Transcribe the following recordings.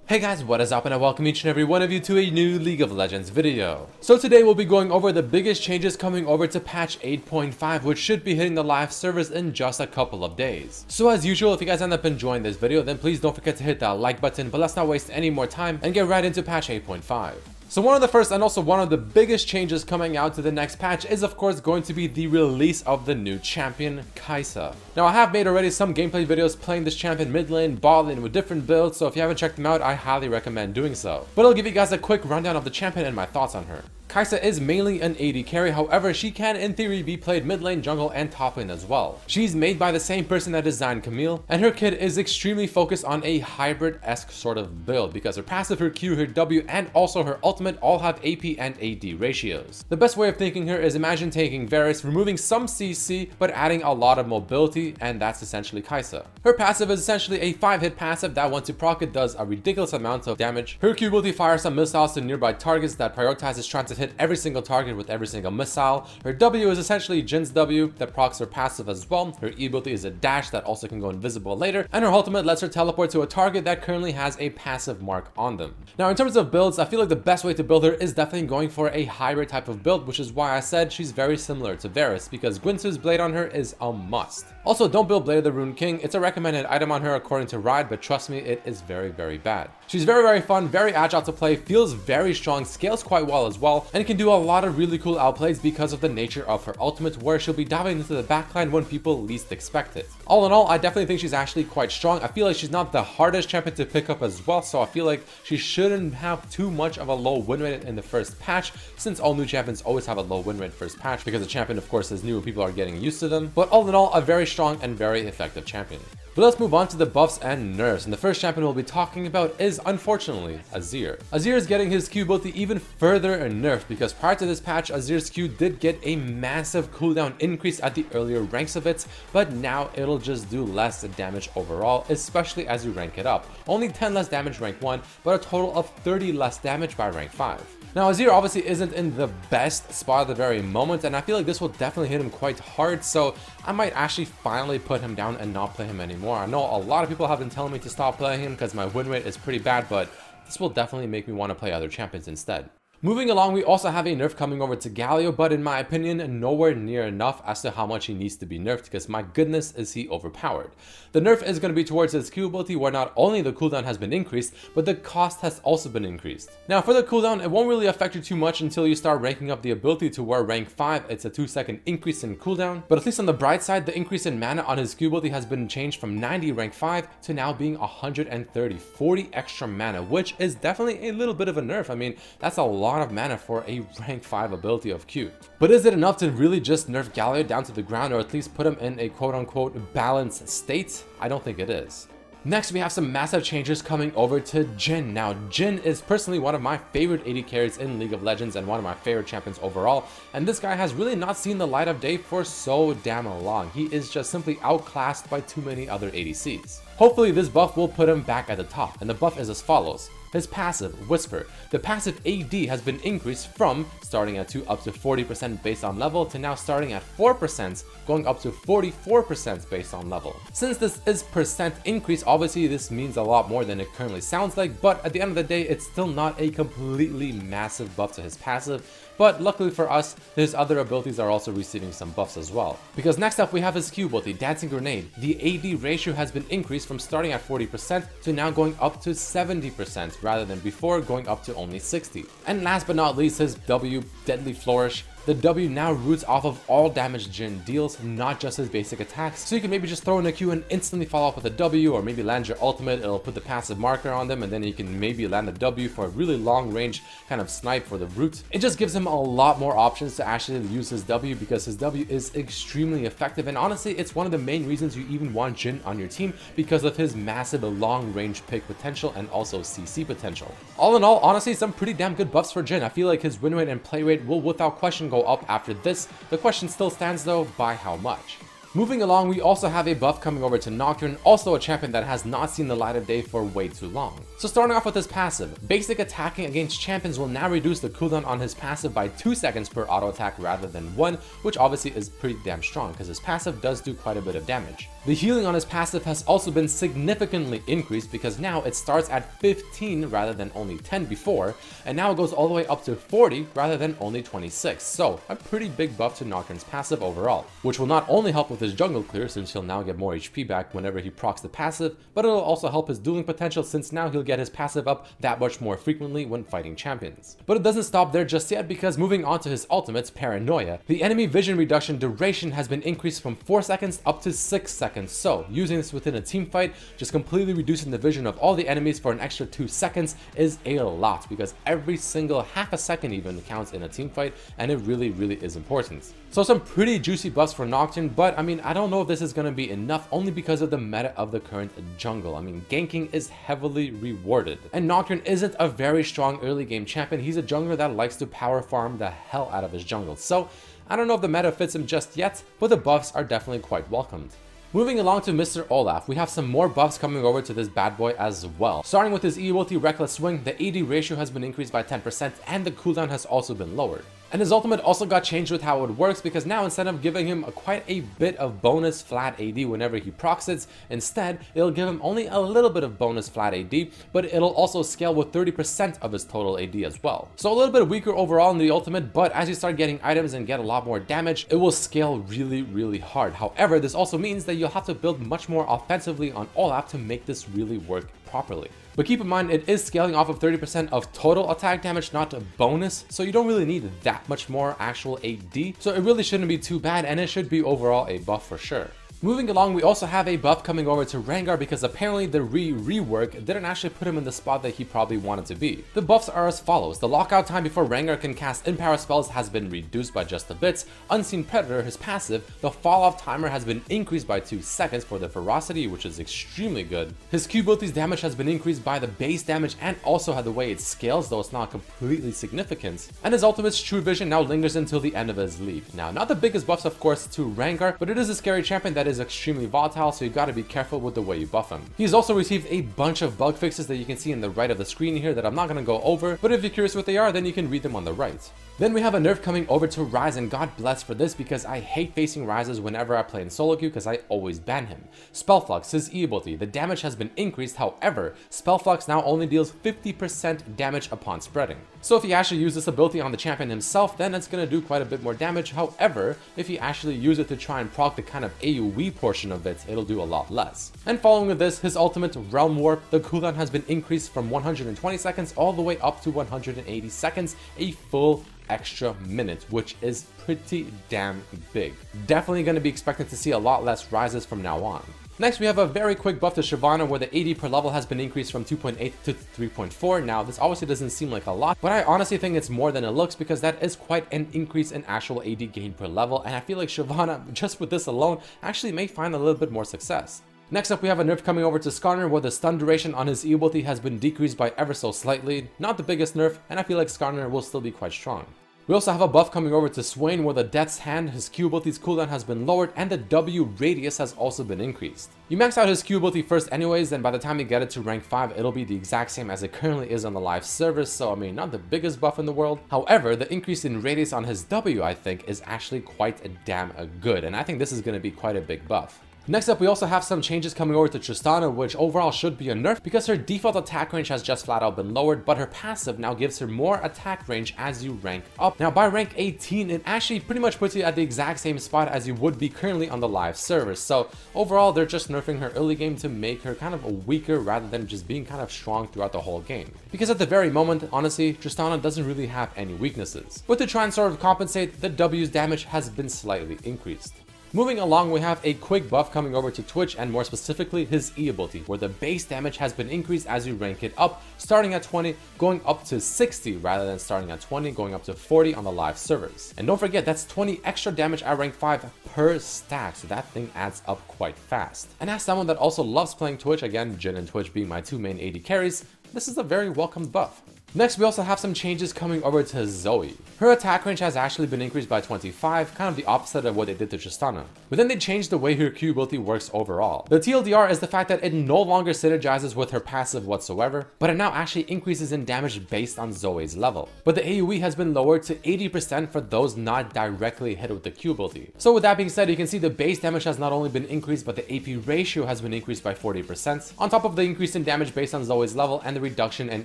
Hey guys, what is up, and I welcome each and every one of you to a new League of Legends video. So today we'll be going over the biggest changes coming over to patch 8.5, which should be hitting the live servers in just a couple of days. So as usual, if you guys end up enjoying this video, then please don't forget to hit that like button, but let's not waste any more time and get right into patch 8.5. So one of the first and also one of the biggest changes coming out to the next patch is of course going to be the release of the new champion, Kai'Sa. Now I have made already some gameplay videos playing this champion mid lane, bot lane with different builds, so if you haven't checked them out, I highly recommend doing so. But I'll give you guys a quick rundown of the champion and my thoughts on her. Kai'Sa is mainly an AD carry, however she can in theory be played mid lane, jungle, and top lane as well. She's made by the same person that designed Camille, and her kit is extremely focused on a hybrid-esque sort of build because her passive, her Q, her W, and also her ultimate all have AP and AD ratios. The best way of thinking here is imagine taking Varus, removing some CC, but adding a lot of mobility, and that's essentially Kai'Sa. Her passive is essentially a 5-hit passive that once you proc it does a ridiculous amount of damage. Her Q ability fires some missiles to nearby targets that prioritizes trying to hit every single target with every single missile. Her W is essentially Jin's W that procs her passive as well. Her E ability is a dash that also can go invisible later, and her ultimate lets her teleport to a target that currently has a passive mark on them. Now in terms of builds, I feel like the best way to build her is definitely going for a hybrid type of build, which is why I said she's very similar to Varus, because Gwynsu's blade on her is a must. Also, don't build Blade of the Rune King. It's a recommended item on her according to Ride, but trust me, it is very bad. She's very fun, very agile to play, feels very strong, scales quite well as well, and can do a lot of really cool outplays because of the nature of her ultimate, where she'll be diving into the backline when people least expect it. All in all, I definitely think she's actually quite strong. I feel like she's not the hardest champion to pick up as well, so I feel like she shouldn't have too much of a low win rate in the first patch, since all new champions always have a low win rate first patch because the champion of course is new and people are getting used to them. But all in all, a very strong and very effective champion. But let's move on to the buffs and nerfs, and the first champion we'll be talking about is unfortunately Azir. Azir is getting his Q ability even further nerfed because prior to this patch, Azir's Q did get a massive cooldown increase at the earlier ranks of it, but now it'll just do less damage overall, especially as you rank it up. Only 10 less damage rank 1, but a total of 30 less damage by rank 5. Now Azir obviously isn't in the best spot at the very moment, and I feel like this will definitely hit him quite hard, so I might actually finally put him down and not play him anymore. I know a lot of people have been telling me to stop playing him because my win rate is pretty bad, but this will definitely make me want to play other champions instead. Moving along, we also have a nerf coming over to Galio, but in my opinion, nowhere near enough as to how much he needs to be nerfed, because my goodness is he overpowered. The nerf is going to be towards his Q ability, where not only the cooldown has been increased, but the cost has also been increased. Now for the cooldown, it won't really affect you too much until you start ranking up the ability to where rank 5, it's a 2-second increase in cooldown, but at least on the bright side, the increase in mana on his Q ability has been changed from 90 rank 5 to now being 130, 40 extra mana, which is definitely a little bit of a nerf. I mean, that's a lot of mana for a rank 5 ability of Q. But is it enough to really just nerf Galio down to the ground, or at least put him in a quote-unquote balanced state? I don't think it is. Next, we have some massive changes coming over to Jhin. Now, Jhin is personally one of my favorite AD carries in League of Legends and one of my favorite champions overall, and this guy has really not seen the light of day for so damn long. He is just simply outclassed by too many other ADCs. Hopefully this buff will put him back at the top, and the buff is as follows. His passive, Whisper. The passive AD has been increased from starting at 2 up to 40% based on level to now starting at 4% going up to 44% based on level. Since this is percent increase, obviously this means a lot more than it currently sounds like, but at the end of the day, it's still not a completely massive buff to his passive. But luckily for us, his other abilities are also receiving some buffs as well. Because next up we have his Q ability, Dancing Grenade. The AD ratio has been increased from starting at 40% to now going up to 70% rather than before going up to only 60. And last but not least, his W, Deadly Flourish. The W now roots off of all damage Jhin deals, not just his basic attacks. So you can maybe just throw in a Q and instantly follow up with a W, or maybe land your ultimate, it'll put the passive marker on them, and then you can maybe land a W for a really long range kind of snipe for the root. It just gives him a lot more options to actually use his W, because his W is extremely effective, and honestly it's one of the main reasons you even want Jhin on your team, because of his massive long range pick potential and also CC potential. All in all, honestly, some pretty damn good buffs for Jhin. I feel like his win rate and play rate will without question go up after this. The question still stands though, by how much? Moving along, we also have a buff coming over to Nocturne, also a champion that has not seen the light of day for way too long. So starting off with his passive, basic attacking against champions will now reduce the cooldown on his passive by 2 seconds per auto attack rather than 1, which obviously is pretty damn strong because his passive does do quite a bit of damage. The healing on his passive has also been significantly increased because now it starts at 15 rather than only 10 before, and now it goes all the way up to 40 rather than only 26. So a pretty big buff to Nocturne's passive overall, which will not only help with his jungle clear since he'll now get more HP back whenever he procs the passive, but it'll also help his dueling potential since now he'll get his passive up that much more frequently when fighting champions. But it doesn't stop there just yet, because moving on to his ultimate's Paranoia, the enemy vision reduction duration has been increased from 4 seconds up to 6 seconds. So using this within a team fight, just completely reducing the vision of all the enemies for an extra 2 seconds is a lot, because every single half a second even counts in a team fight, and it really is important. So some pretty juicy buffs for Nocturne, but I mean, I don't know if this is going to be enough only because of the meta of the current jungle. I mean, ganking is heavily rewarded, and Nocturne isn't a very strong early game champion. He's a jungler that likes to power farm the hell out of his jungle. So I don't know if the meta fits him just yet, but the buffs are definitely quite welcomed. Moving along to Mr. Olaf, we have some more buffs coming over to this bad boy as well. Starting with his E ulti Reckless Swing, the AD ratio has been increased by 10% and the cooldown has also been lowered. And his ultimate also got changed with how it works, because now instead of giving him quite a bit of bonus flat AD whenever he procs it, instead it'll give him only a little bit of bonus flat AD, but it'll also scale with 30% of his total AD as well. So a little bit weaker overall in the ultimate, but as you start getting items and get a lot more damage, it will scale really hard. However, this also means that you'll have to build much more offensively on Olaf to make this really work properly. But keep in mind, it is scaling off of 30% of total attack damage, not a bonus, so you don't really need that much more actual AD, so it really shouldn't be too bad, and it should be overall a buff for sure. Moving along, we also have a buff coming over to Rengar, because apparently the rework didn't actually put him in the spot that he probably wanted to be. The buffs are as follows. The lockout time before Rengar can cast in-power spells has been reduced by just a bit. Unseen Predator, his passive, the fall-off timer has been increased by 2 seconds for the ferocity, which is extremely good. His Q ability's damage has been increased by the base damage and also had the way it scales, though it's not completely significant. And his ultimate's True Vision now lingers until the end of his leap. Now, not the biggest buffs of course to Rengar, but it is a scary champion that is extremely volatile, so you gotta be careful with the way you buff him. He's also received a bunch of bug fixes that you can see in the right of the screen here that I'm not gonna go over, but if you're curious what they are, then you can read them on the right. Then we have a nerf coming over to Ryze, and God bless for this, because I hate facing Ryzes whenever I play in solo queue because I always ban him. Spellflux, his E ability, the damage has been increased, however, Spellflux now only deals 50% damage upon spreading. So if you actually use this ability on the champion himself, then it's going to do quite a bit more damage. However, if you actually use it to try and proc the kind of AoE portion of it, it'll do a lot less. And following with this, his ultimate Realm Warp, the cooldown has been increased from 120 seconds all the way up to 180 seconds, a full extra minute, which is pretty damn big. Definitely going to be expecting to see a lot less Ryzes from now on. Next, we have a very quick buff to Shyvana, where the AD per level has been increased from 2.8 to 3.4. Now, this obviously doesn't seem like a lot, but I honestly think it's more than it looks, because that is quite an increase in actual AD gain per level, and I feel like Shyvana, just with this alone, actually may find a little bit more success. Next up, we have a nerf coming over to Skarner, where the stun duration on his E ability has been decreased by ever so slightly. Not the biggest nerf, and I feel like Skarner will still be quite strong. We also have a buff coming over to Swain, where the Death's Hand, his Q ability's cooldown has been lowered, and the W radius has also been increased. You max out his Q ability first anyways, then by the time you get it to rank 5, it'll be the exact same as it currently is on the live service, so I mean, not the biggest buff in the world. However, the increase in radius on his W, I think, is actually quite damn good, and I think this is going to be quite a big buff. Next up, we also have some changes coming over to Tristana, which overall should be a nerf, because her default attack range has just flat out been lowered, but her passive now gives her more attack range as you rank up. Now, by rank 18, it actually pretty much puts you at the exact same spot as you would be currently on the live servers. So overall, they're just nerfing her early game to make her kind of weaker rather than just being kind of strong throughout the whole game. Because at the very moment, honestly, Tristana doesn't really have any weaknesses. But to try and sort of compensate, the W's damage has been slightly increased. Moving along, we have a quick buff coming over to Twitch, and more specifically his E ability, where the base damage has been increased as you rank it up, starting at 20, going up to 60 rather than starting at 20, going up to 40 on the live servers. And don't forget, that's 20 extra damage at rank 5 per stack, so that thing adds up quite fast. And as someone that also loves playing Twitch, again, Jhin and Twitch being my two main AD carries, this is a very welcome buff. Next, we also have some changes coming over to Zoe. Her attack range has actually been increased by 25, kind of the opposite of what they did to Tristana. But then they changed the way her Q ability works overall. The TLDR is the fact that it no longer synergizes with her passive whatsoever, but it now actually increases in damage based on Zoe's level. But the AoE has been lowered to 80% for those not directly hit with the Q ability. So with that being said, you can see the base damage has not only been increased, but the AP ratio has been increased by 40%, on top of the increase in damage based on Zoe's level and the reduction in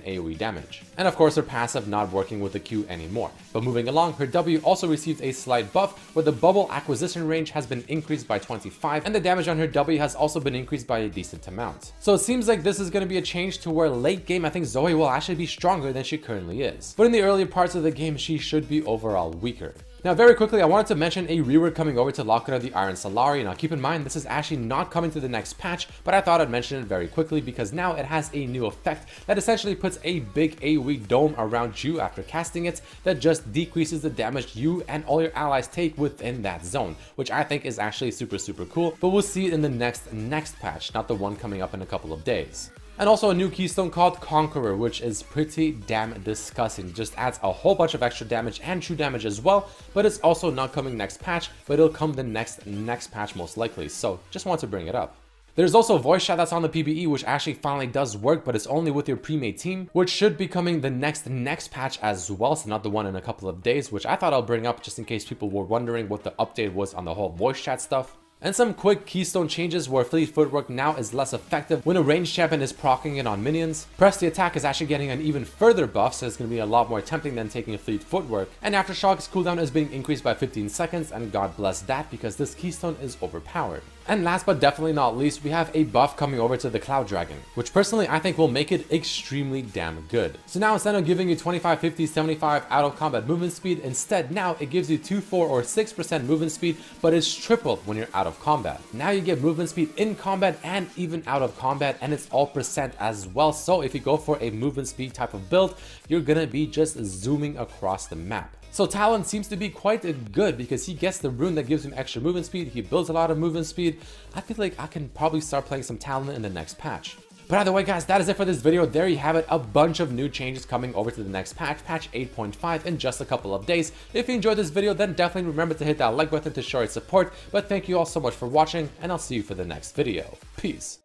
AoE damage. And of course, her passive not working with the Q anymore. But moving along, her W also received a slight buff, where the bubble acquisition range has been increased by 25, and the damage on her W has also been increased by a decent amount. So it seems like this is going to be a change to where late game, I think Zoe will actually be stronger than she currently is. But in the earlier parts of the game, she should be overall weaker. Now, very quickly, I wanted to mention a rework coming over to Locket of the Iron Solari. Now, keep in mind, this is actually not coming to the next patch, but I thought I'd mention it very quickly because now it has a new effect that essentially puts a big AoE dome around you after casting it that just decreases the damage you and all your allies take within that zone, which I think is actually super cool, but we'll see it in the next patch, not the one coming up in a couple of days. And also a new keystone called Conqueror, which is pretty damn disgusting. It just adds a whole bunch of extra damage and true damage as well, but it's also not coming next patch, but it'll come the next patch most likely, so just want to bring it up. There's also voice chat that's on the PBE, which actually finally does work, but it's only with your pre-made team, which should be coming the next patch as well, so not the one in a couple of days, which I thought I'll bring up just in case people were wondering what the update was on the whole voice chat stuff. And some quick keystone changes where Fleet Footwork now is less effective when a ranged champion is proccing it on minions. Press the attack is actually getting an even further buff, so it's going to be a lot more tempting than taking a Fleet Footwork. And Aftershock's cooldown is being increased by 15 seconds, and God bless that because this keystone is overpowered. And last but definitely not least, we have a buff coming over to the Cloud Dragon, which personally I think will make it extremely damn good. So now instead of giving you 25, 50, 75 out of combat movement speed, instead now it gives you 2, 4, or 6% movement speed, but it's tripled when you're out of combat. Now you get movement speed in combat and even out of combat, and it's all percent as well. So if you go for a movement speed type of build, you're gonna be just zooming across the map. So Talon seems to be quite good because he gets the rune that gives him extra movement speed. He builds a lot of movement speed. I feel like I can probably start playing some Talon in the next patch. But either way, guys, that is it for this video. There you have it, a bunch of new changes coming over to the next patch, patch 8.5, in just a couple of days. If you enjoyed this video, then definitely remember to hit that like button to show your support. But thank you all so much for watching, and I'll see you for the next video. Peace.